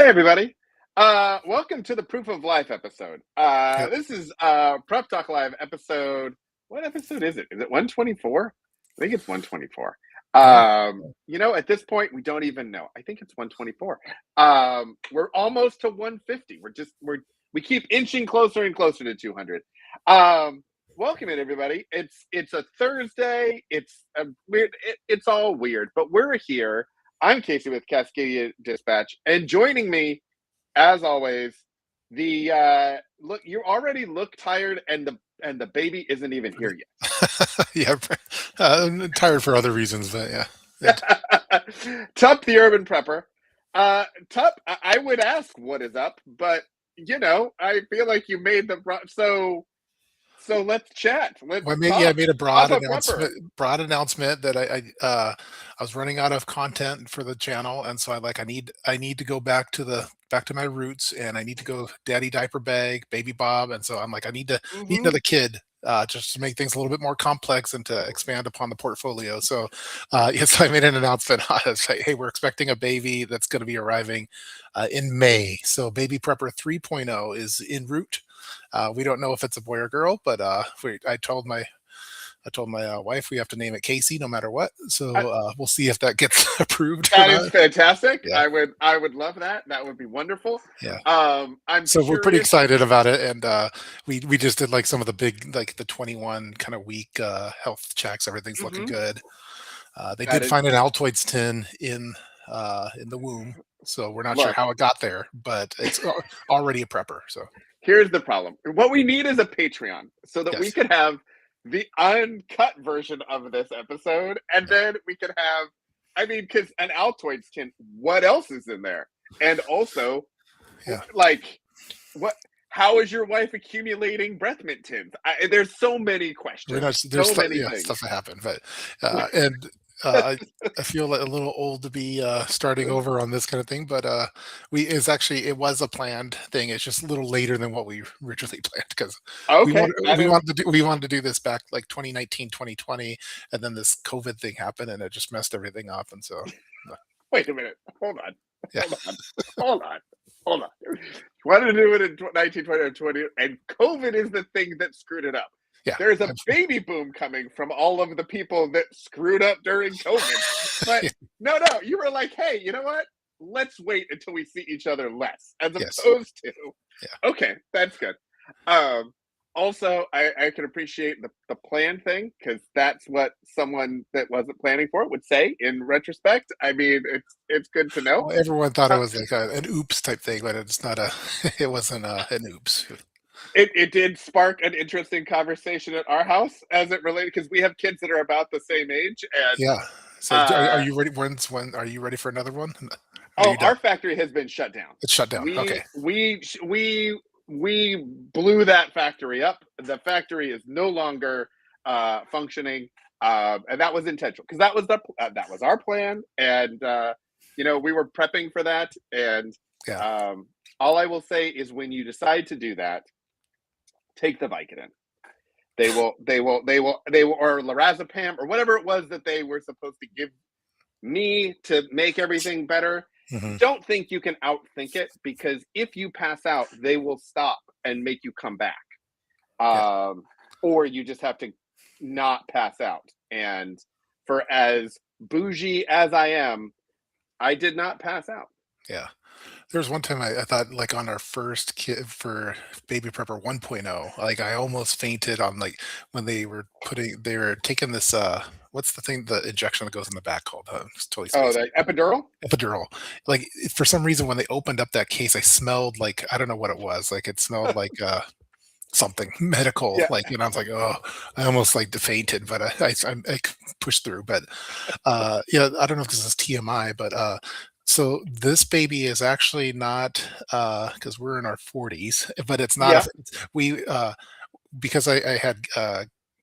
Hey everybody. Welcome to the Proof of Life episode. Yep. This is Prep Talk Live episode. What episode is it? Is it 124? I think it's 124. Oh, At this point we don't even know. I think it's 124. We're almost to 150. We keep inching closer and closer to 200. Welcome in everybody. It's a Thursday. It's a weird it's all weird, but we're here. I'm Casey with Cascadia Dispatch, and joining me, as always, the look. You already look tired, and the baby isn't even here yeah. I'm tired for other reasons, but yeah. yet. Tup, the urban prepper. Tup, I would ask what is up, but I feel like you made the so let's chat. Let's Well, I talk. made a Pop a prepper. broad announcement that I was running out of content for the channel, and so I need to go back to my roots, and I need to go daddy diaper bag, baby Bob, and so I'm like need Hmm. another kid. Just to make things a little bit more complex and to expand upon the portfolio. So, yes, I made an announcement. Say, hey, we're expecting a baby that's going to be arriving in May. So, Baby Prepper 3.0 is en route. We don't know if it's a boy or girl, but I told my wife we have to name it Casey no matter what. So we'll see if that gets approved or That is not. fantastic. Yeah, I would love that. That would be wonderful. yeah. I'm So we're pretty curious. excited about it, and we just did like some of the big the 21 kind of week health checks. Everything's looking Hmm. good. They That did is find an Altoids tin in the womb, so we're not sure look. how it got there, but it's already a prepper. So Here's the problem. What we need is a Patreon so that we yes, could have the uncut version of this episode, and yeah, then we could have. I mean, because an Altoids tin. What else is in there? And also, yeah. like, what? How is your wife accumulating breath mint tins? There's so many We're questions, not, there's so many stuff things. that happened, but and I feel a little old to be starting over on this kind of thing, but it was a planned thing. It's just a little later than what we originally planned because Okay, that is. we wanted to do this back like 2019, 2020, and then this COVID thing happened and it just messed everything up, and so Wait a minute. Hold on. yeah, Hold on. Hold on. Hold on. You wanted to do it in 1920 or 20, and COVID is the thing that screwed it up. yeah. There's a baby boom coming from all of the people that screwed up during COVID. But no, you were like, hey, you know what? Let's wait until we see each other less, as Yes, opposed to, yeah, okay, that's good. Um, Also, I can appreciate the plan thing because that's what someone that wasn't planning for it would say in retrospect. I mean, it's good to know. well, everyone thought it Uh, was like an oops type thing, but it's not a it wasn't an oops. it did spark an interesting conversation at our house as it related because we have kids that are about the same age, and Yeah. So are uh, you ready? When are you ready for another one? Are oh, you done? our factory has been shut down. It's shut down. Okay. We blew that factory up. The factory is no longer functioning, and that was intentional because that was our plan, and we were prepping for that. And Yeah. um, all I will say is, when you decide to do that, take the Vicodin. Or lorazepam or whatever it was that they were supposed to give me to make everything better. Hmm. Don't think you can outthink it, because if you pass out, they will stop and make you come back. Yeah. Or you just have to not pass out. And for as bougie as I am, I did not pass out. Yeah. There was one time I thought like on our first kid for Baby Prepper 1.0, like I almost fainted on like when they were taking this what's the thing, the injection that goes in the back called? It's totally Oh, spacing. the epidural? Epidural. Like for some reason when they opened up that case, I smelled like I don't know what it was. Like it smelled like something medical, Yeah. like, I was like, oh, I almost like fainted, but I pushed through. But yeah, I don't know if this is TMI, but so this baby is actually not because we're in our 40s, but it's not Yeah. a we because I had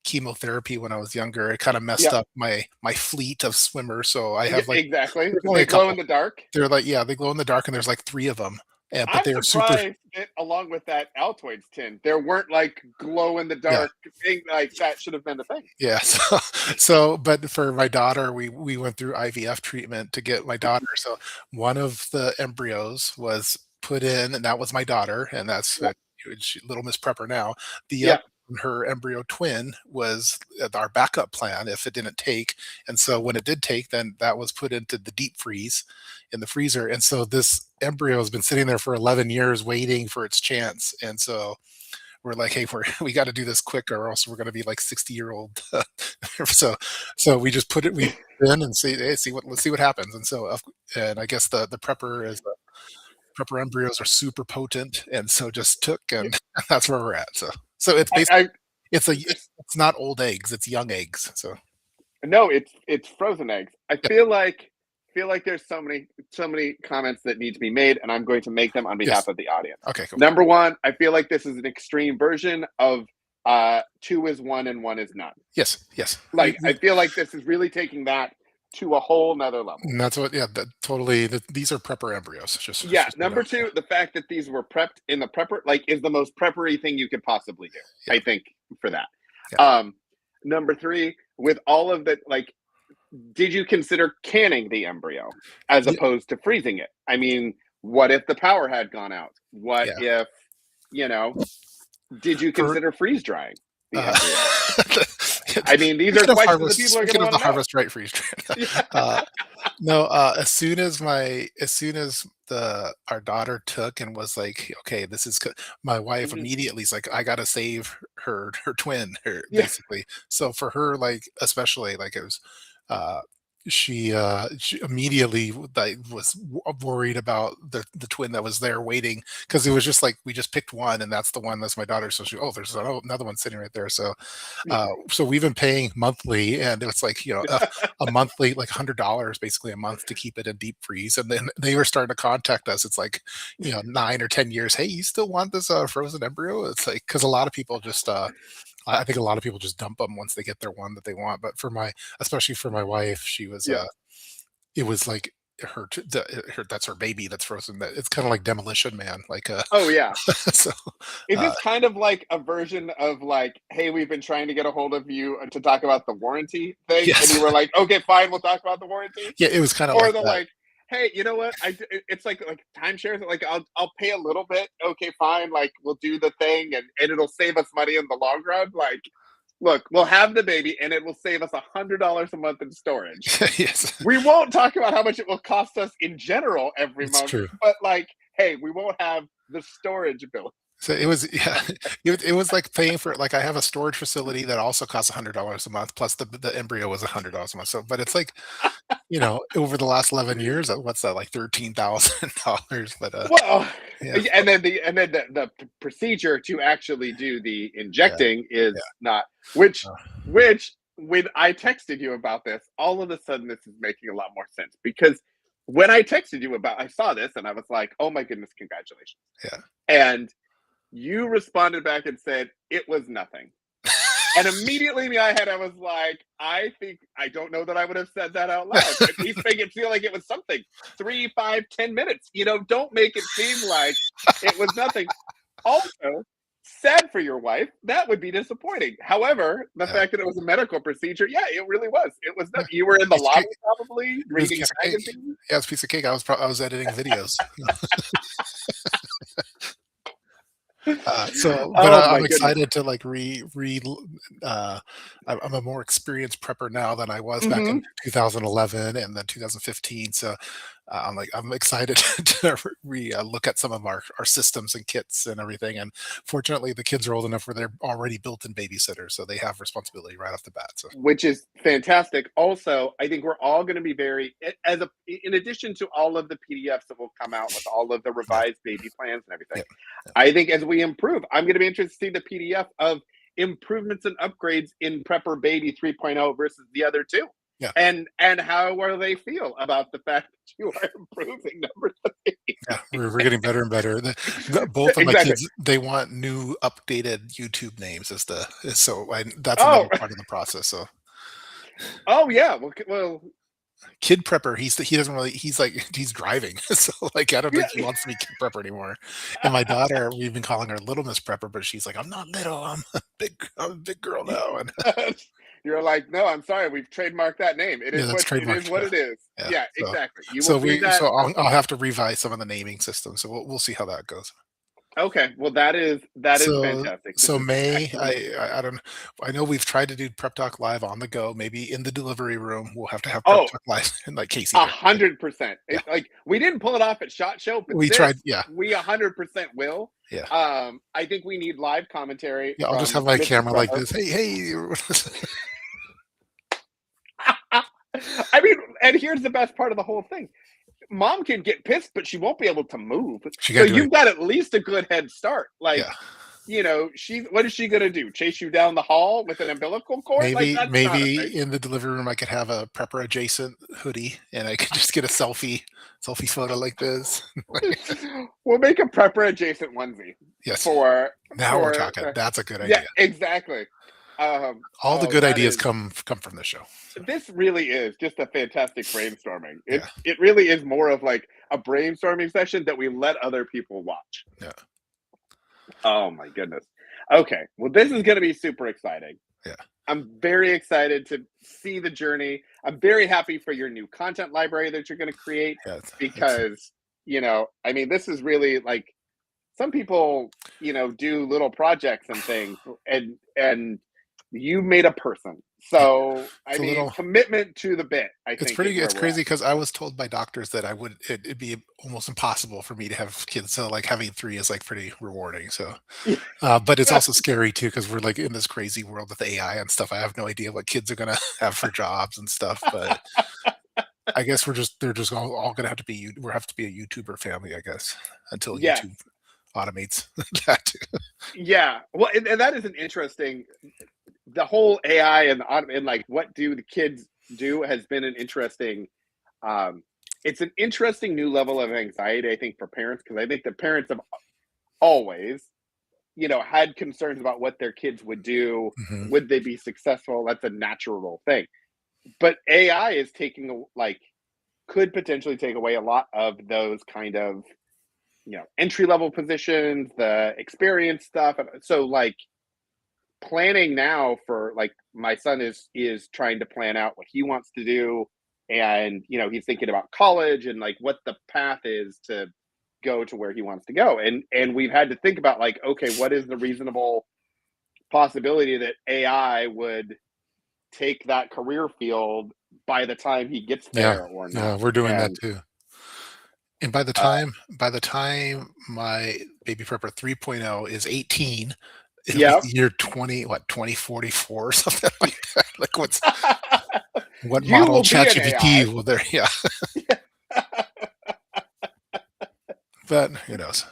chemotherapy when I was younger. It kind of messed Yeah. up my fleet of swimmers. So I have like Exactly. there's only They a glow in couple. the dark. They're like, yeah, they glow in the dark, and there's like three of them. but I'm they were super. surprised that along with that Altoids tin, there weren't like glow in the Yeah. dark thing like that should have been the thing. Yeah, but for my daughter, we went through IVF treatment to get my daughter. So one of the embryos was put in, and that was my daughter, and that's Yeah. Little Miss Prepper now. The other, Yeah. her embryo twin was our backup plan if it didn't take, and so when it did take, then that was put into the deep freeze in the freezer, and so this embryo has been sitting there for 11 years waiting for its chance, and so we're like, hey, we got to do this quick, or else we're going to be like 60-year-old. so, so we just we put it in and see, hey, let's see what happens. And so, and I guess the prepper is prepper embryos are super potent, and so just took, and that's where we're at. So it's basically I it's it's not old eggs, it's young eggs. So no, it's frozen eggs. I yeah, feel like there's so many comments that need to be made, and I'm going to make them on behalf yes, of the audience. okay, cool, Number one, I feel like this is an extreme version of two is one and one is none. yes, yes. Like I feel like this is really taking that to a whole nother level. And that's what, yeah, totally. These are prepper embryos. Yeah. Just so you know. Number two, the fact that these were prepped in the prepper, like, is the most preppery thing you could possibly do. Yeah, I think for that. yeah, Number three, with all of the like, did you consider canning the embryo as yeah, opposed to freezing it? I mean, what if the power had gone out? What yeah. if, you know, did you For consider freeze drying the Uh, embryo? I mean, these are speaking of questions that harvest, people are going speaking to of want the to know. harvest right freeze trade, Yeah. no, as soon as the our daughter took and was like, okay, this is good. My wife Mhm. immediately is like, I gotta save her twin, her Yeah. basically. So for her, like especially, like it was, uh, she immediately like was worried about the twin that was there waiting, because it was just like we just picked one, and that's the one that's my daughter. So there's another one sitting right there. So we've been paying monthly, and it's like, a monthly, like $100 basically a month to keep it in deep freeze. And then they were starting to contact us. It's like, 9 or 10 years. Hey, you still want this frozen embryo? It's like, because a lot of people just I think a lot of people just dump them once they get their one that they want. But especially for my wife, she was Yeah. it was like her that's her baby that's frozen. That it's kind of like Demolition Man, like Oh yeah. so Is uh this kind of like a version of like, hey, we've been trying to get a hold of you to talk about the warranty thing, and yes, you were like, okay, fine, we'll talk about the warranty, yeah, it was kind of or like the that. like, hey, you know what? It's like timeshares. Like I'll pay a little bit. Okay, fine. Like we'll do the thing, and it'll save us money in the long run. Like, look, we'll have the baby, and it will save us $100 a month in storage. Yes, We won't talk about how much it will cost us in general every it's month, true. but like, hey, we won't have the storage bill. So it was, yeah, it was like paying for, like, I have a storage facility that also costs $100 a month, plus the embryo was $100 a month. So, but it's like, over the last 11 years, what's that, like $13,000? But Well, yeah, and then the procedure to actually do the yeah, injecting yeah. is not, which when I texted you about this, all of a sudden this is making a lot more sense, because when I texted you about, I saw this and I was like, oh my goodness, congratulations. Yeah. And you responded back and said it was nothing. And immediately in my head, I was like, I don't know that I would have said that out loud. At least make it feel like it was something. 3, 5, 10 minutes. Don't make it seem like it was nothing. Also, sad for your wife. That would be disappointing. However, the Yeah. fact that it was a medical procedure, yeah, it really was. It was Yeah. nothing. You were in the Piece of lobby cake. probably It was a reading a piece of cake. magazine. Yeah, it's a piece of cake. I was editing videos. But Oh my I'm goodness. excited to like uh, I'm a more experienced prepper now than I was back in Hmm. 2011 and then 2015. So I'm excited to look at some of our systems and kits and everything. And fortunately, the kids are old enough where they're already built-in babysitters, so they have responsibility right off the bat. So Which is fantastic. Also, I think we're all going to be very, in addition to all of the PDFs that will come out with all of the yeah, revised baby plans and everything. yeah, yeah, I think as we improve, I'm going to be interested to see the PDF of improvements and upgrades in Prepper Baby 3.0 versus the other two. yeah. And how will they feel about the fact that you are improving number three? Yeah, we're getting better and better. Both of my Exactly. kids, they want new updated YouTube names that's another Oh, part of the process. So oh yeah. Well, Kid prepper, he doesn't really he's driving, so, like, I don't Yeah. think he wants to be kid prepper anymore, and my daughter, we've been calling her Little Miss Prepper, but she's like, "I'm not little, I'm a big girl now," and You're like, no, I'm sorry, we've trademarked that name. It yeah, is that's what trademarked, yeah, it is. yeah, Yeah, so exactly. You will be that. so I'll have to revise some of the naming system, so we'll see how that goes. Okay, well, that is So fantastic. This is May, excellent. I don't I know we've tried to do Prep Talk Live on the go, maybe in the delivery room, we'll have to have Prep Oh, Talk Live like Casey did, but 100%. yeah, Like we didn't pull it off at Shot Show, but we this tried, yeah, we 100% will. yeah. I think we need live commentary Yeah, I'll just from have my Mrs. camera like Prepper. this. Hey, hey. I mean, and here's the best part of the whole thing. Mom can get pissed, but she won't be able to move. She So can't do you've anything. got at least a good head start. Like, Yeah. what is she gonna do? Chase you down the hall with an umbilical cord? Like, that's not a thing. Maybe in the delivery room I could have a prepper adjacent hoodie and I could just get a selfie photo like this. We'll make a prepper adjacent onesie Yes. for Now we're talking. That's a good yeah, idea. exactly. All the Oh, good that ideas is come from the show. So, this really is just a fantastic brainstorming. yeah. It really is more of like a brainstorming session that we let other people watch. Yeah. Oh my goodness. Okay, well, this is going to be super exciting. Yeah. I'm very excited to see the journey. I'm very happy for your new content library that you're going to create Yeah. It's because, I mean, this is really like some people, do little projects and things and you made a person. yeah. So, I It's a mean, little commitment to the bit, I think is it's where we're crazy at. because I was told by doctors that it'd be almost impossible for me to have kids. So like having three is like pretty rewarding. So but it's also scary too because we're like in this crazy world with AI and stuff. I have no idea what kids are gonna have for jobs and stuff. But I guess they're just all gonna have to be we have to be a YouTuber family, I guess, until Yes. YouTube automates that too. Yeah. Well, and that is an interesting the whole AI and like what do the kids do has been an interesting um it's an interesting new level of anxiety, I think, for parents because I think the parents have always, had concerns about what their kids would do. Hmm. Would they be successful? That's a natural thing. But AI is like could potentially take away a lot of those kind of, entry level positions, the experience stuff. So like planning now for like my son is trying to plan out what he wants to do and he's thinking about college and like what the path is to go to where he wants to go and we've had to think about like okay, what is the reasonable possibility that AI would take that career field by the time he gets Yeah, there or yeah, not. we're doing that And too. And uh by the time my baby prepper 3.0 is 18, it'll be yeah. the year 2044 or something like that. Like what You model will be an ChatGPT AI. will there? Yeah, but who knows?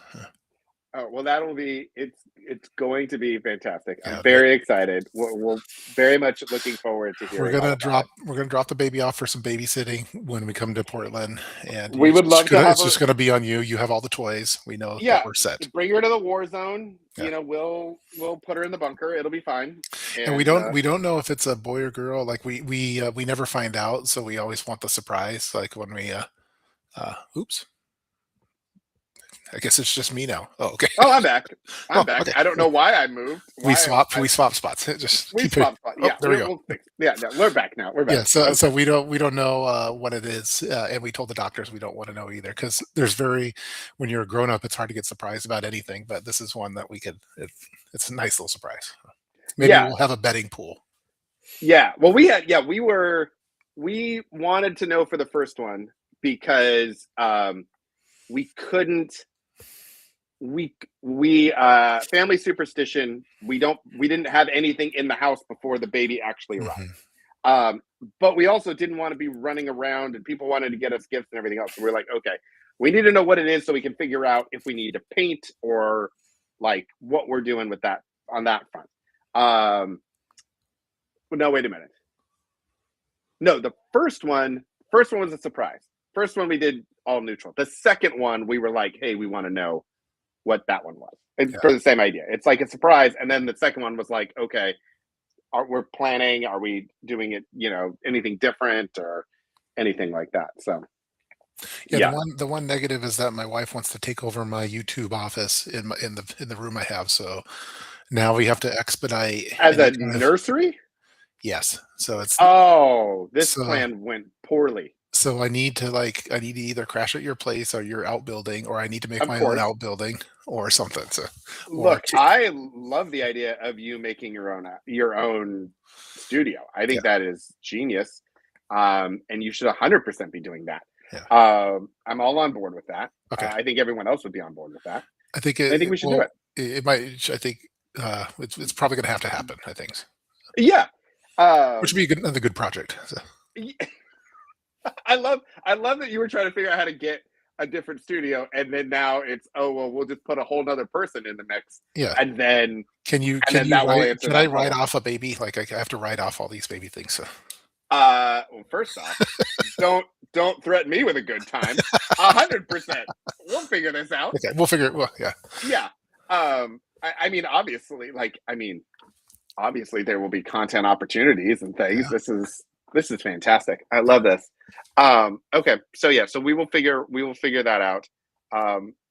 Oh, well, that'll be it's going to be fantastic. I'm Yeah, very excited. We're very much looking forward to hearing all about it. we're gonna drop the baby off for some babysitting when we come to Portland, and We would love to have it's her. just gonna be on you. You have all the toys. We know that Yeah, we're set. bring her to the war zone. Yeah, We'll put her in the bunker. It'll be fine. and And we don't know if it's a boy or girl. Like we never find out, so we always want the surprise. Like when we oops, I guess it's just me now. Oh, okay. oh, I'm back. I'm Oh, back. okay. I don't know why I moved. We swap spots. Just We keep it. swapped spot. Oh, Yeah, there we go. we'll fix. Yeah, no, we're back now. We're Yeah, back. so Okay. we don't know what it is, and we told the doctors we don't want to know either because there's very when you're a grown up, it's hard to get surprised about anything. But this is one that we could. It's a nice little surprise. Maybe Yeah, we'll have a betting pool. yeah. Well, we wanted to know for the first one because we couldn't we family superstition, we didn't have anything in the house before the baby actually arrived. Hmm. But we also didn't want to be running around and people wanted to get us gifts and everything else, so we're like, okay, we need to know what it is so we can figure out if we need to paint or like what we're doing with that on that front. No, wait a minute. No, the first one was a surprise. First one we did all neutral. The second one we were like, hey, we want to know what that one was. And Yeah, for the same idea. It's like a surprise. And then the second one was like, okay, we're planning, are we doing it, anything different or anything like that. So Yeah, yeah, the one negative is that my wife wants to take over my YouTube office in the room I have. So now we have to expedite as any a kind of nursery. yes. So it's Oh, this so plan went poorly. so I need to either crash at your place or your outbuilding, or I need to make Of my own course. outbuilding or something. So or Look, I love the idea of you making your own studio. I yeah, think that is genius, and you should 100% be doing that. yeah. I'm all on board with that. Okay. I think everyone else would be on board with that. I think I think we should do well it. it might I think it's probably going to have to happen. I think, Yeah. which would be another good project. So I love that you were trying to figure out how to get a different studio, and then now it's, oh well, we'll just put a whole nother person in the mix, yeah, and then and can then you that will write? answer Can I that write puzzle. off a baby? Like I have to write off all these baby things. So Well, first off, don't threaten me with a good time. 100%. We'll figure this out. okay, we'll figure it. Well, yeah, Yeah. I mean, obviously there will be content opportunities and things. yeah. This is fantastic. I love this. Okay, so yeah, so we will figure that out.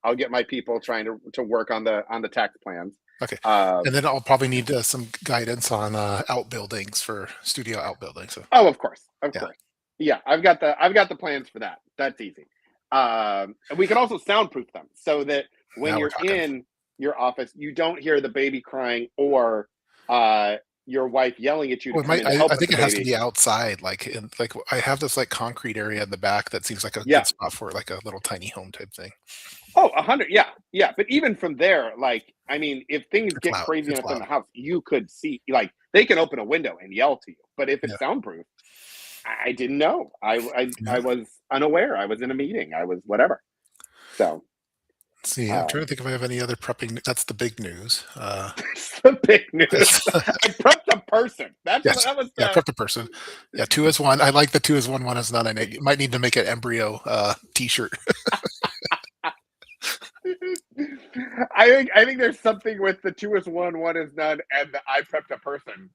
I'll get my people trying to work on the tax plans. Okay, and Um, then I'll probably need some guidance on outbuildings for studio outbuildings. So oh, of course, of yeah, course. Yeah, I've got the plans for that. That's easy. And we can also soundproof them so that when now we're you're talking. in your office, you don't hear the baby crying or uh, your wife yelling at you to Well, it come might. in to help I with think the it has to baby. be outside. Like I have this like concrete area in the back that seems like a Yeah. good spot for like a little tiny home type thing. Oh, 100. Yeah, yeah. But even from there, like, I mean, if things It's get loud. crazy It's enough in loud. the house, you could see, like, they can open a window and yell to you. But if Yeah. it's soundproof, I didn't know. I Yeah. was unaware. I was in a meeting. I was whatever. So Let's see, I'm trying to um, think if I have any other prepping. That's the big news. it's the big news. I prepped a person. Yes. That was Yeah, the. prep the person. Yeah, 2 is 1. I like the 2 is 1, 1 is none. You might need to make an embryo, T-shirt. I think there's something with the two is one is none, and the I prepped a person.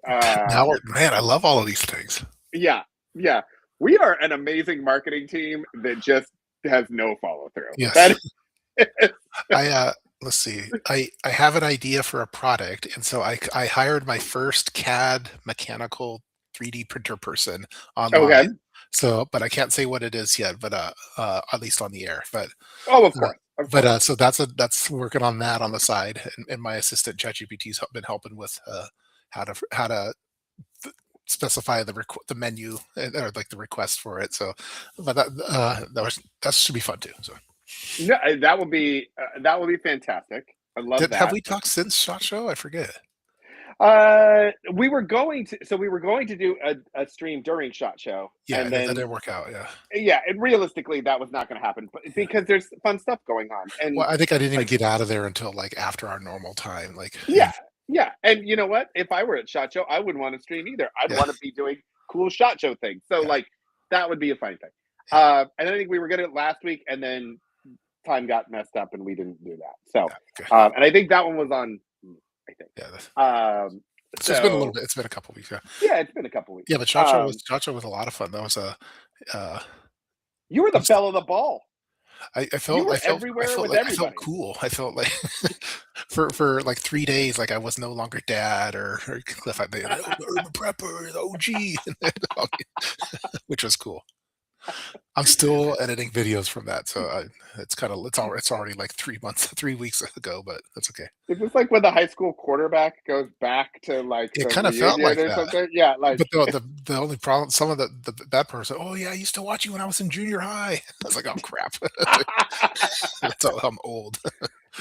Now Um, we're man, I love all of these things. yeah, yeah. We are an amazing marketing team that just has no follow through. Yes. That is, I, let's see. I have an idea for a product, and so I hired my first CAD mechanical 3D printer person online. okay. So, but I can't say what it is yet, but, at least on the air. Oh, of Uh, course, of course. so that's working on that on the side, and my assistant ChatGPT's been helping with, how to specify the menu or like the request for it. So, but that should be fun too. So, No, that will be fantastic. I love have that. we talked since Shot Show? I forget. We were going to do a stream during Shot Show, Yeah, and that then didn't work out. Yeah, yeah, and realistically, that was not going to happen, but yeah. because there's fun stuff going on, and Well, I think I didn't even like get out of there until like after our normal time. Like, yeah, yeah, and you know what? If I were at Shot Show, I wouldn't want to stream either. I'd yeah, want to be doing cool Shot Show things. So yeah, like that would be a funny thing. yeah, And I think we were going to last week, and then time got messed up, and we didn't do that. So, yeah. Okay. and I think that one was on. I think. Yeah. So it's been a little So bit. It's been a couple weeks. Yeah, yeah, it's been a couple weeks. yeah. But Shot Show was a lot of fun. That was a. Uh, You were the was- belle of the ball. You were everywhere with I felt everybody. cool. I felt like for like 3 days, like I was no longer dad or Cliff. They like, oh, the urban prepper, the OG, which was cool. I'm still editing videos from that, so it's already like 3 months, 3 weeks ago, but that's okay. Is this like when the high school quarterback goes back to like It the kind of felt reunion like or that. something? Yeah, like But the only problem, some of the bad person, oh yeah, I used to watch you when I was in junior high. I was like, oh crap, that's all, I'm old.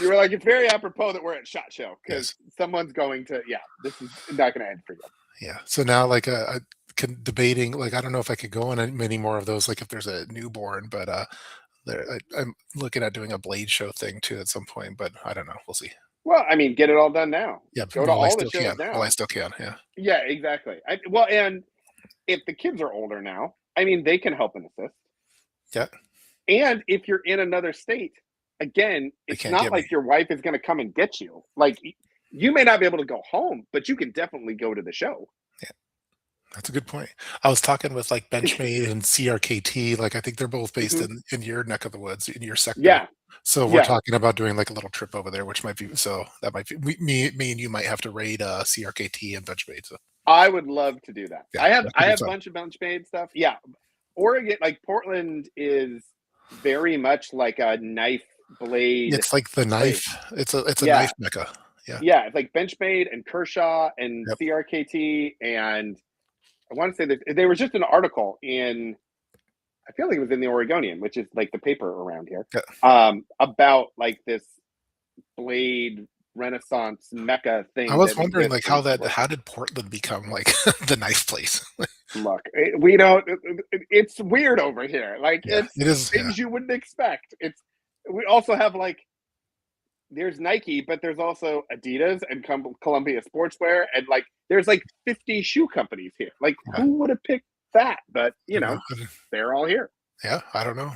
you were like, it's very apropos that we're at Shot Show because Yes, someone's going to. Yeah, this is not going to end for you. yeah. So now like debating, like I don't know if I could go on many more of those, like if there's a newborn, but I'm looking at doing a blade show thing too at some point, but I don't know. We'll see. Well, I mean, get it all done now. Yeah, Go to while I all the still shows can, now. yeah. Yeah, exactly. Well, and if the kids are older now, I mean, they can help and assist. Yeah, And if you're in another state, again, they it's can't not get me. like your wife is going to come and get you. Like you may not be able to go home, but you can definitely go to the show. Yeah. That's a good point. I was talking with like Benchmade and CRKT. Like I think they're both based Mhm. in your neck of the woods, in your sector. Yeah, So we're yeah. talking about doing like a little trip over there, which might be so that might be me and you might have to raid CRKT and Benchmade. So I would love to do that. yeah, I have that could I be have a fun. bunch of Benchmade stuff. Yeah, Oregon, like Portland, is very much like a knife blade It's like the place. knife. It's a knife Yeah, mecca. Yeah. yeah. It's like Benchmade and Kershaw and Yep. CRKT, and I want to say that there was just an article in, I feel like it was in the Oregonian, which is like the paper around here, Yeah. about like this blade renaissance mecca I thing was that wondering exists like in Portland. how did Portland become like the knife place? Look, we don't. It's weird over here. Like, Yeah, it's it is. Yeah. things you wouldn't expect. It's We also have like, there's Nike, but there's also Adidas and Columbia Sportswear, and like there's like 50 shoe companies here. Like, Yeah. who would have picked that? But Yeah. they're all here. Yeah, I don't know.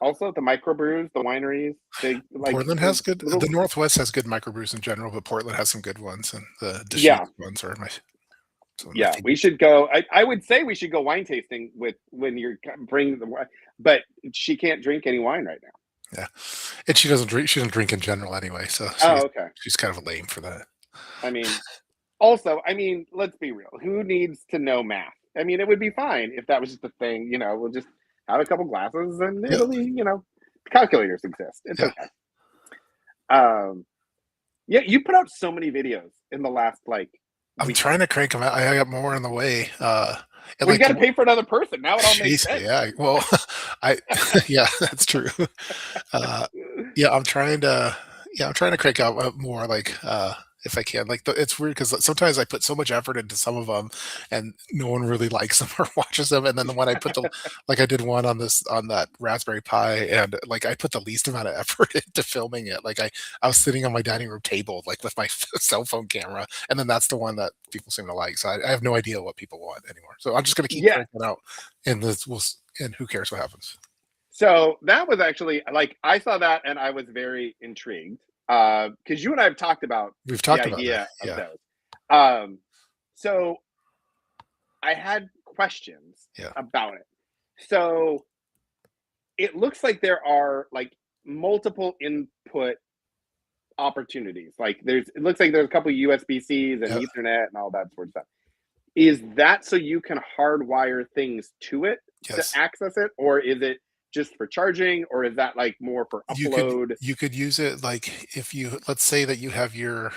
Also the microbrews, the wineries, they like Portland has good. The little. Northwest has good microbrews in general, but Portland has some good ones, and the Yeah, Deschutes ones are my some of my yeah. We favorites. should go. I would say we should go wine tasting with when you're bringing the wine, but she can't drink any wine right now. Yeah, and she doesn't drink. She doesn't drink in general anyway, so Oh, okay. she's kind of lame for that. I mean, also, let's be real. Who needs to know math? I mean, it would be fine if that was just a thing. We'll just have a couple glasses and Yeah, it'll be, calculators exist. It's yeah. okay. Um, yeah, you put out so many videos in the last like I'm week. trying to crank them out. I got more on the way. And Well, you like got to pay for another person. Now it all makes Jeez, sense. yeah. Well, I yeah, that's true. Uh, yeah, I'm trying to crank out more like if I can. Like it's weird because sometimes I put so much effort into some of them, and no one really likes them or watches them. And then the one I put the like I did one on that Raspberry Pi, and like I put the least amount of effort into filming it. Like I was sitting on my dining room table like with my cell phone camera, and then that's the one that people seem to like. So I have no idea what people want anymore. So I'm just gonna keep Yeah. cranking out, and and who cares what happens. So that was actually like, I saw that and I was very intrigued, because you and I have talked about We've the talked about that. idea of Yeah, those. Um, so I had questions yeah, about it. So it looks like there are like multiple input opportunities. Like, it looks like there's a couple USB-Cs and yeah. Ethernet and all that sort of stuff. Is that so you can hardwire things to it to Yes. access it, or is it just for charging, or is that like more for upload? You could use it like if you let's say that you have your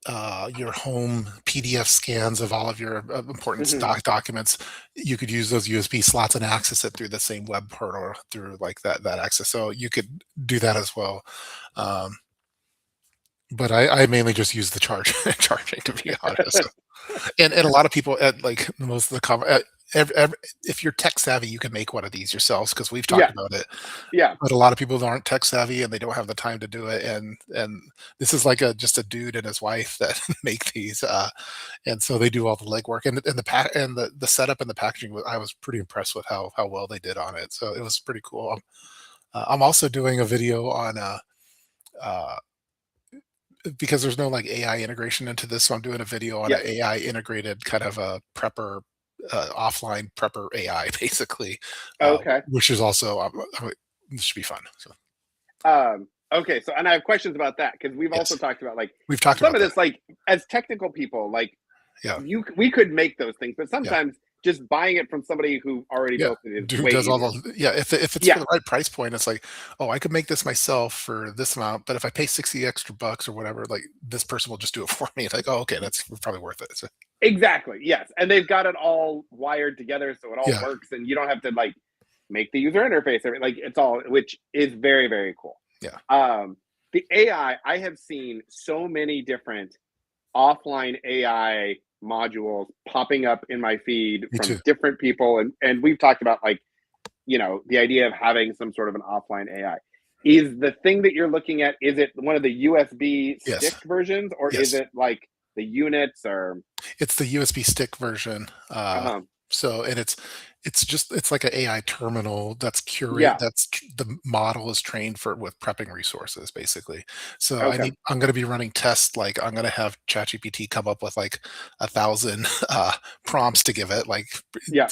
home PDF scans of all of your important Hmm. documents. You could use those USB slots and access it through the same web portal through like that access. So you could do that as well. Um, but I mainly just use the charging to be honest. So and a lot of people at like most of the if you're tech savvy, you can make one of these yourselves because we've talked Yeah, about it. yeah, But a lot of people aren't tech savvy and they don't have the time to do it. And this is like a just a dude and his wife that make these, and so they do all the legwork and the pack and the setup and the packaging. I was pretty impressed with how well they did on it. So it was pretty cool. I'm also doing a video on uh, because there's no like AI integration into this. So I'm doing a video on an yes. AI integrated kind of a prepper, offline prepper AI, basically, Okay. which is also this should be fun. So Okay. So, and I have questions about that, because we've also yes, talked about like we've talked some about of that. this, like as technical people, like Yeah, we could make those things, but yeah, sometimes just buying it from somebody who already yeah. built it is Who way does all easier. the yeah? If it's for Yeah. the right price point, it's like, oh, I could make this myself for this amount, but if I pay 60 extra bucks or whatever, like this person will just do it for me. It's like, oh, okay, that's probably worth it. So, Exactly. Yes. And they've got it all wired together so it all yeah, works, and you don't have to like make the user interface. Like, it's all, which is very, very cool. yeah, The I have seen so many different offline AI modules popping up in my feed me from too. different people. And we've talked about like, the idea of having some sort of an offline AI. Is the thing that you're looking at, is it one of the USB Yes, stick versions, or is yes. it like the units, or It's the USB stick version. uh-huh. So and It's like an AI terminal that's Yeah. the model is trained for with prepping resources, basically. So Okay. I'm gonna be running tests, like, I'm gonna have ChatGPT come up with, like, 1,000, prompts to give it, like, Yeah.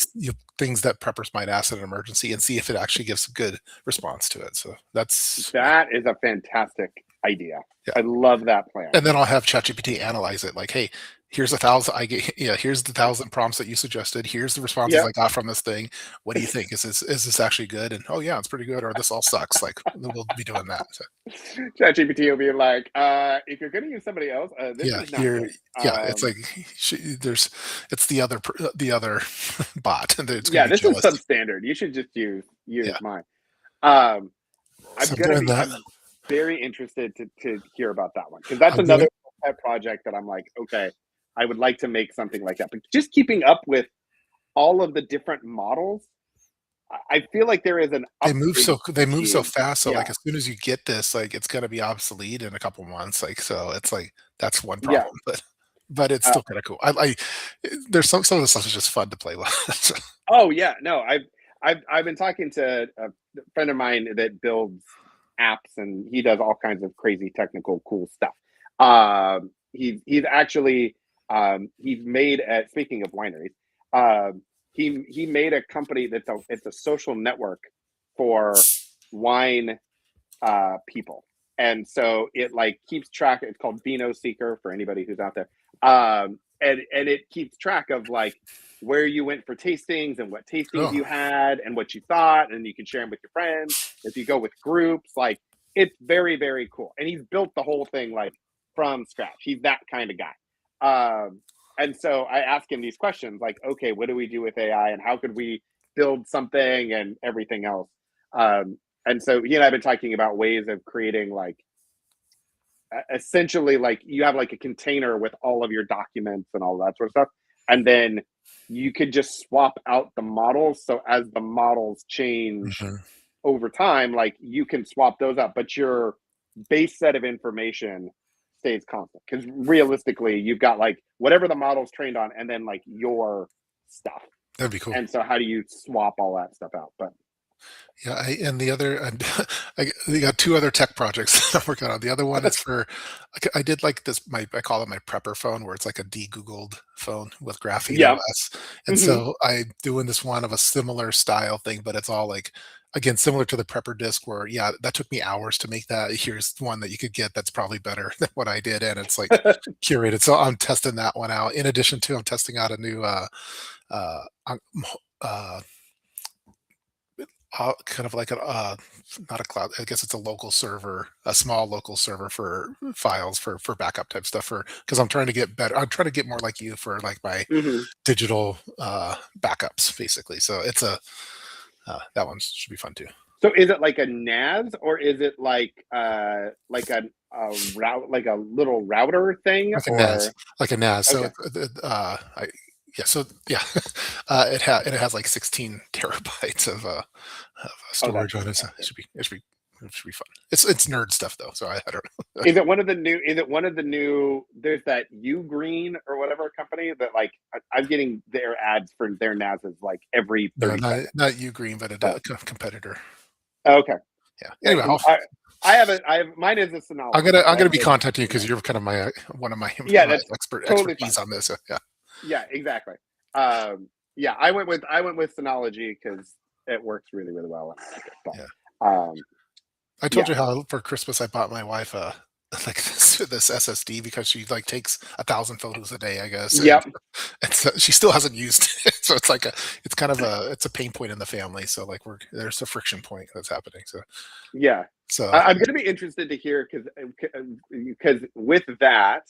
things that preppers might ask in an emergency and see if it actually gives a good response to it. So that's yeah, That is a fantastic idea. yeah. I love that plan. And then I'll have ChatGPT analyze it like, "Hey, here's 1,000 I get yeah, here's the 1,000 prompts that you suggested. Here's the responses Yeah. I got from this thing. What do you think? Is this actually good?" And, "Oh, yeah, it's pretty good," or, "This all sucks." Like, we'll be doing that. So, ChatGPT will be like, if you're going to use somebody else, this yeah, is not good. yeah, it's like there's it's the other bot, and it's gonna Yeah, be this is jealous. substandard. You should just use Yeah. mine. Um, So I'm doing that. I'm very interested to hear about that one because that's I'm another doing pet project that I'm like, okay, I would like to make something like that. But just keeping up with all of the different models, I feel like there is an upgrade they move so gene. fast, so, Yeah, like, as soon as you get this, like, it's gonna be obsolete in a couple months, like, so it's like that's one yeah. problem, but it's Uh, still kinda cool. There's some of the stuff is just fun to play with. So, oh yeah, no, I've been talking to a friend of mine that builds apps and he does all kinds of crazy technical cool stuff. He's actually he's made at speaking of wineries, he made a company that's it's a social network for wine people. And so it like keeps track. It's called Vino Seeker for anybody who's out there. And it keeps track of like where you went for tastings and what tastings oh, you had and what you thought, and you can share them with your friends. If you go with groups, like it's very very cool. And he's built the whole thing like from scratch. He's that kind of guy. And so I ask him these questions like, okay, what do we do with AI, and how could we build something and everything else? And so he and I have been talking about ways of creating like essentially like you have like a container with all of your documents and all that sort of stuff. And then you could just swap out the models. So as the models change mhm. over time, like you can swap those out, but your base set of information stays constant. Because realistically, you've got like whatever the model's trained on and then like your stuff. That'd be cool. And so how do you swap all that stuff out? But Yeah, and the other and we got 2 other tech projects that I'm working on. The other one is for I did like this I call it my prepper phone, where it's like a de-Googled phone with Graphene yeah. OS, and Hmm. so I'm doing this one of a similar style thing, but it's all like, again, similar to the prepper disk where, yeah, that took me hours to make that. Here's one that you could get that's probably better than what I did, and it's, like, curated, so I'm testing that one out. In addition to, I'm testing out a new, uh, uh kind of like not a cloud. I guess it's a local server, a small local server for files for backup type stuff. For because I'm trying to get better. I'm trying to get more like you for like my Hmm. digital backups, basically. So it's that one should be fun too. So is it like a NAS or is it like a route like a little router thing Like a NAS, or like a NAS. So okay. I yeah, so yeah, it has like 16 terabytes of Oh, that's storage on it. So fantastic. it should be fun. It's nerd stuff though, so I don't know. Is it one of the new is it one of the new there's that U Green or whatever company that like I'm getting their ads for their NASs like every No, 30 seconds. not you green, but But a competitor. okay. Yeah. Yeah, Anyway, because I have mine is a Synology. So I'm I gonna have be the contacting you because yeah. you're kind of my one of my Yeah, my that's totally fine. expertise on this. So, yeah, Yeah, exactly. Yeah, I went with Synology because it works really really well. And I like it. yeah. But I told yeah, you how for Christmas I bought my wife like this SSD because she like takes 1,000 photos a day, I guess, yep, and so she still hasn't used it. So it's like it's kind of it's a pain point in the family. So like there's a friction point that's happening. So yeah. so I'm going to be interested to hear because with that,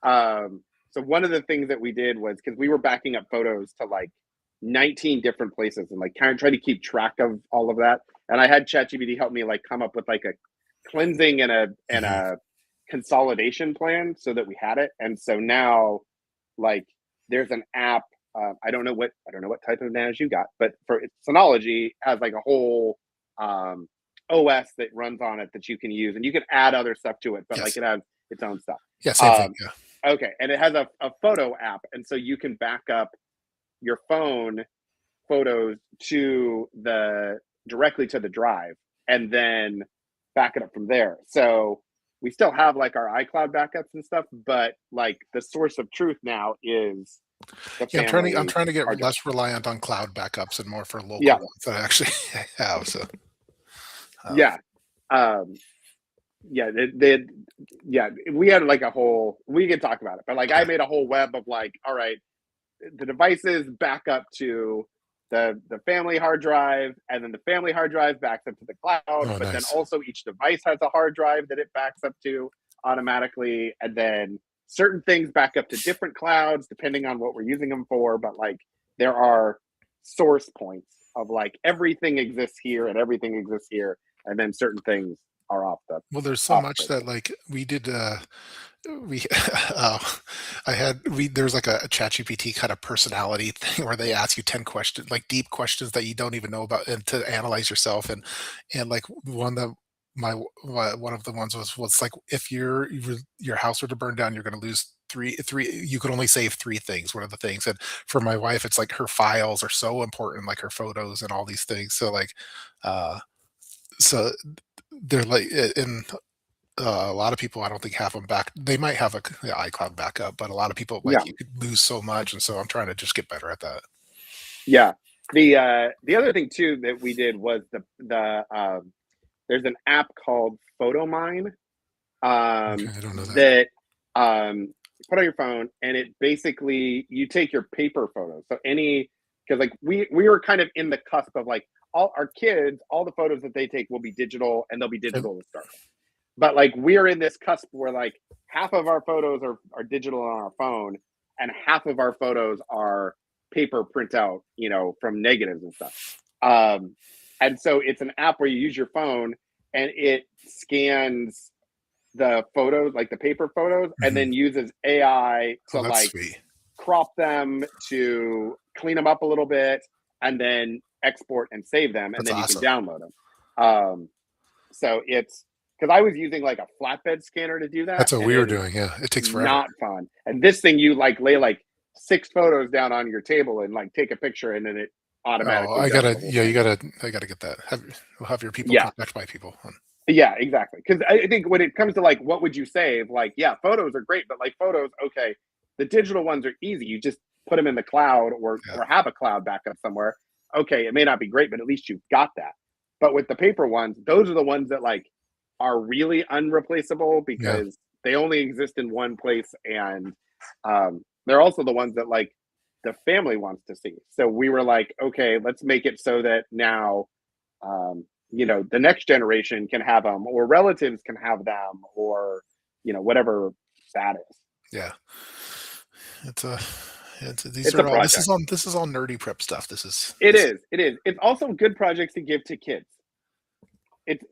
so one of the things that we did was because we were backing up photos to like 19 different places and like kind of try to keep track of all of that. And I had ChatGPT help me like come up with like a cleansing and mhm. a consolidation plan so that we had it. And so now like there's an app. I don't know what type of NAS you got, but for Synology has like a whole um, OS that runs on it that you can use, and you can add other stuff to it. But like Yes, it has its own stuff. yeah, same thing. Um, Yeah, okay, and it has a photo app, and so you can back up your phone photos to the directly to the drive and then back it up from there. So we still have like our iCloud backups and stuff, but like the source of truth now is the Yeah, I'm family trying to get hard drive. less reliant on cloud backups and more for local Yeah, ones that I actually have. So, yeah, um, yeah. Yeah. We had like a whole. We could talk about it, but like I yeah. made a whole web of like, all right, the devices back up to the family hard drive, and then the family hard drive backs up to the cloud. Oh, But then nice. also each device has a hard drive that it backs up to automatically, and then certain things back up to different clouds depending on what we're using them for. But like there are source points of like everything exists here and everything exists here, and then certain things are Well, there's so off much the that like we did. We uh, I had we there's like a ChatGPT kind of personality thing where they ask you 10 questions, like deep questions that you don't even know about, and to analyze yourself. And like one that one of the ones was like, if your house were to burn down, you're going to lose three. You could only save three things. What are the things? And for my wife, it's like her files are so important, like her photos and all these things. So like, uh, so they're like in a lot of people, I don't think have them back. They might have a iCloud backup, but a lot of people yeah. like you could lose so much, and so I'm trying to just get better at that. Yeah. The other thing too that we did was there's an app called PhotoMine Okay, I don't know that. that put on your phone, and it basically you take your paper photos. So any because like we were kind of in the cusp of like all our kids, all the photos that they take will be digital and they'll be Okay. digital to start. But like we're in this cusp where like half of our photos are digital on our phone and half of our photos are paper printout, from negatives and stuff. Um, and so it's an app where you use your phone and it scans the photos, like the paper photos, and Mhm. then uses AI Oh, to that's like sweet. crop them, to clean them up a little bit, and then export and save them, and That's then you can awesome. download them. So it's because I was using like a flatbed scanner to do that, That's what and we were it is doing. Yeah, it takes forever. not fun. And this thing, you like lay like six photos down on your table and like take a picture, and then it Oh, automatically does the whole yeah, thing. I gotta get that. We'll have your people Yeah, contact my people. yeah, exactly. Because I think when it comes to like what would you save, like yeah, photos are great, but like photos, okay, the digital ones are easy. You just put them in the cloud Yeah, or have a cloud backup somewhere. Okay, it may not be great, but at least you've got that. But with the paper ones, those are the ones that like are really unreplaceable yeah. because they only exist in one place, and they're also the ones that like the family wants to see. So we were like, okay, let's make it so that now the next generation can have them, or relatives can have them, or whatever that is. Yeah. It's a these It's a are all project. this is all nerdy prep stuff. It This is. It is. It's also good projects to give to kids.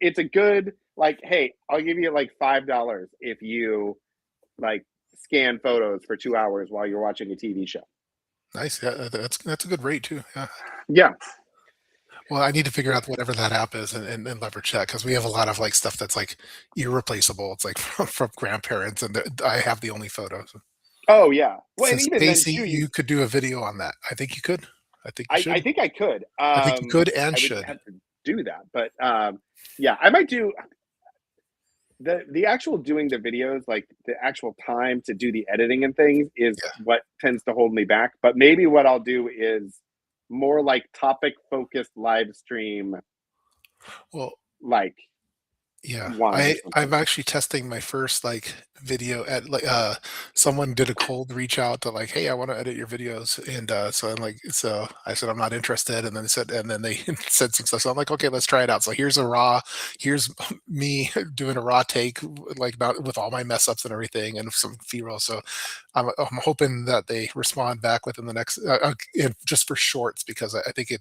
It's a good like, hey, I'll give you like $5 if you like scan photos for 2 hours while you're watching a TV show. nice. Yeah, that's a good rate too. Yeah. Yeah. Well, I need to figure Yeah. out whatever that app is and leverage that because we have a lot of like stuff that's like irreplaceable. It's like from grandparents, and I have the only photos. Oh yeah. Well, So and even then Stacy, too, you could do a video on that. I think you could. I think you I should. think I could. I think you could and I would should. have to do that, but yeah, I might do the actual doing the videos, like the actual time to do the editing and things is Yeah. what tends to hold me back. But maybe what I'll do is more like topic focused live stream, Well, like yeah, ones or I'm something. actually testing my first like video at like someone did a cold reach out to like, hey, I want to edit your videos, and so I'm like, so I said I'm not interested, and then they said, and then they said some stuff, so I'm like, okay, let's try it out. So here's me doing a raw take, like not with all my mess ups and everything, and some B-roll. So I'm hoping that they respond back within the next, and just for shorts because I think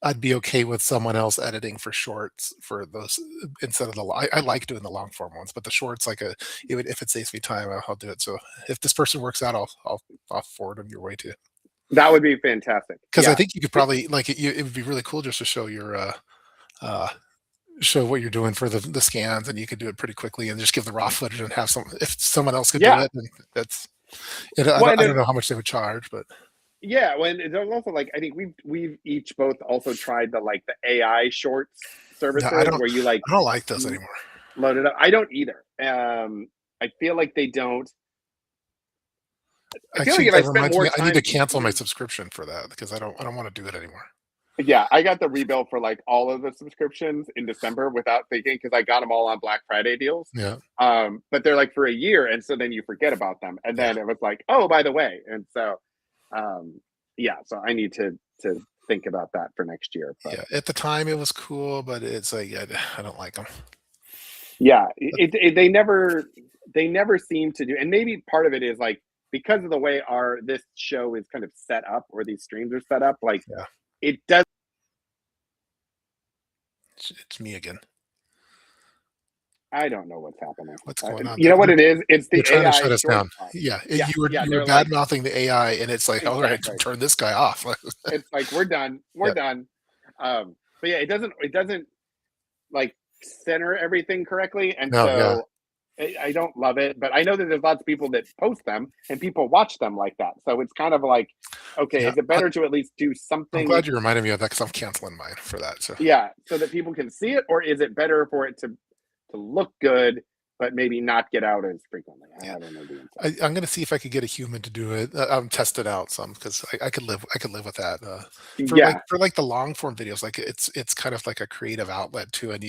I'd be okay with someone else editing for shorts for those instead of I like doing the long form ones, but the shorts, like if it saves me time, I'll do it. So if this person works out, I'll forward them your way too. That would be fantastic. Because I Yeah, think you could probably like it would be really cool just to show your uh, show what you're doing for the scans, and you could do it pretty quickly and just give the raw footage and have some if someone else could do yeah. it, then that's Well, and I then don't know how much they would charge, but Yeah, when there's also like I think we've each both also tried the AI shorts No, I services don't. where you like I don't like those l- anymore. load it up. I don't either. I feel like they don't. I feel like Actually, if I that spent reminds more me. I need to time cancel my doing, subscription for that because I don't want to do it anymore. yeah, I got the rebill for like all of the subscriptions in December without thinking because I got them all on Black Friday deals. Yeah, But they're like for a year, and so then you forget about them, and yeah, then it was like, oh, by the way, and so um, yeah, so I need to think about that for next year. But yeah. At the time, it was cool, but it's like I don't like them. yeah, But they never seem to do, and maybe part of it is like because of the way our this show is kind of set up, or these streams are set up, like yeah, it does. it's me again. I don't know what's happening. What's going on? You know what it is? It's They're the trying to AI shut us short down. talk. Yeah, Yeah, yeah, you were they're bad like mouthing the AI, and it's like, all right, exactly. turn this guy off. It's like we're done. We're Yeah, done. But yeah, it doesn't like center everything correctly, and no, yeah, so I don't love it. But I know that there's lots of people that post them and people watch them like that. So it's kind of like, okay, yeah. is it better to at least do I'm something? glad you reminded me of that because I'm canceling mine for that. So Yeah, so that people can see it, or is it better for it to look good, but maybe not get out as frequently? I yeah, don't know the answer. I'm gonna see if I could get a human to do it. Test it out some because I could live with that. Yeah, For like the long form videos, like it's kind of like a creative outlet too, and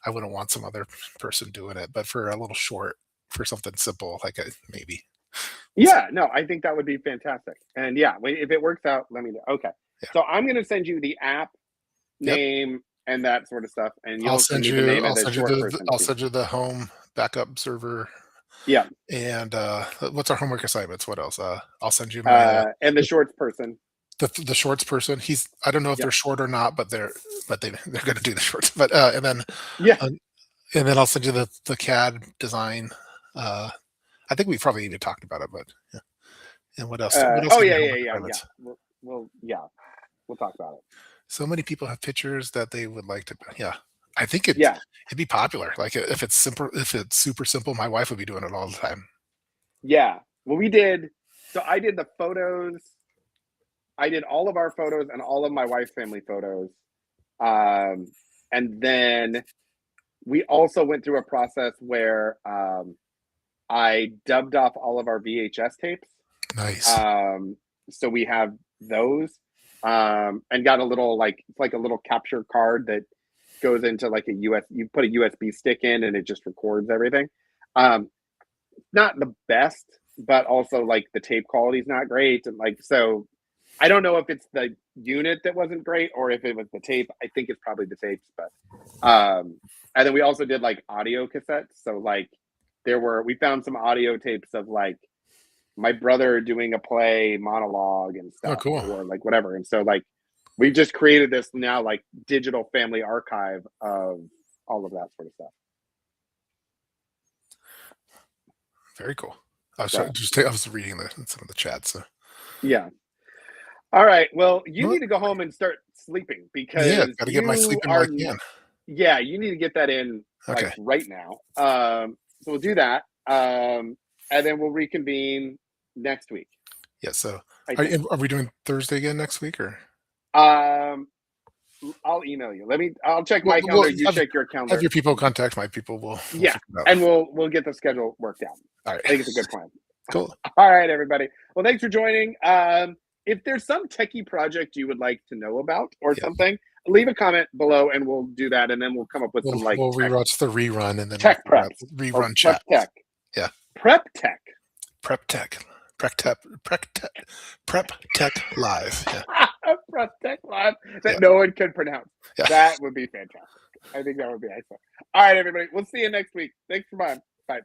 I wouldn't want some other person doing it. But for a little short, for something simple, like maybe we'll see. yeah, no, I think that would be fantastic. And yeah, if it works out, let me know. Okay, Yeah. so I'm gonna send you the app Yep. name and that sort of stuff, and you'll send me the name of I'll the send you short person I'll too. send you the home backup server Yeah, and what's our homework assignments? What else? I'll send you my and the shorts person. the shorts person. He's I don't know if Yeah, they're short or not, but they're going to do the shorts. But yeah. uh, and then I'll send you the CAD design. Uh, I think we probably even talked about it, but yeah. And what else Oh are your yeah, yeah, homework yeah, yeah. assignments? Yeah, we'll talk about it. So many people have pictures that they would like to. Yeah, I think Yeah, it'd be popular. Like if it's super simple, my wife would be doing it all the time. yeah. Well, we did. So I did the photos. I did all of our photos and all of my wife's family photos. Um, and then we also went through a process where I dubbed off all of our VHS tapes. Nice. Um, so we have those, and got a little like it's like a little capture card that goes into like a US. You put a USB stick in, and it just records everything. Um, not the best, but also like the tape quality is not great, and like so. I don't know if it's the unit that wasn't great or if it was the tape. I think it's probably the tapes, but and then we also did like audio cassettes. So like we found some audio tapes of like my brother doing a play monologue and Oh, stuff cool. or like whatever. And so like we just created this now like digital family archive of all of that sort of stuff. Very cool. So I was reading some of the chats. So. yeah. All right. Well, you Well, need to go home and start sleeping yeah, because got to get my you sleep in while are, I can. yeah, you need to get that in like Okay. right now. So we'll do that. And then we'll reconvene next week, Yeah. So, I think. are we doing Thursday again next week or? Um, I'll email you. I'll check my Well, calendar. You check your have calendar. your people contact my people. We'll Yeah. figure it out. And we'll get the schedule worked out. All right. I think it's a good plan. Cool. All right, everybody. Well, thanks for joining. If there's some techie project you would like to know about or Yeah. something, leave a comment below and we'll do that. And then we'll come up with some like We'll rewatch the rerun and then we'll tech figure out preps or rerun prep chat. tech. Yeah. Prep tech. Prep tech. Prep tech live. Yeah. Prep tech live that Yeah. no one can pronounce. Yeah. That would be fantastic. I think that would be excellent. All right, everybody. We'll see you next week. Thanks for bye. Bye.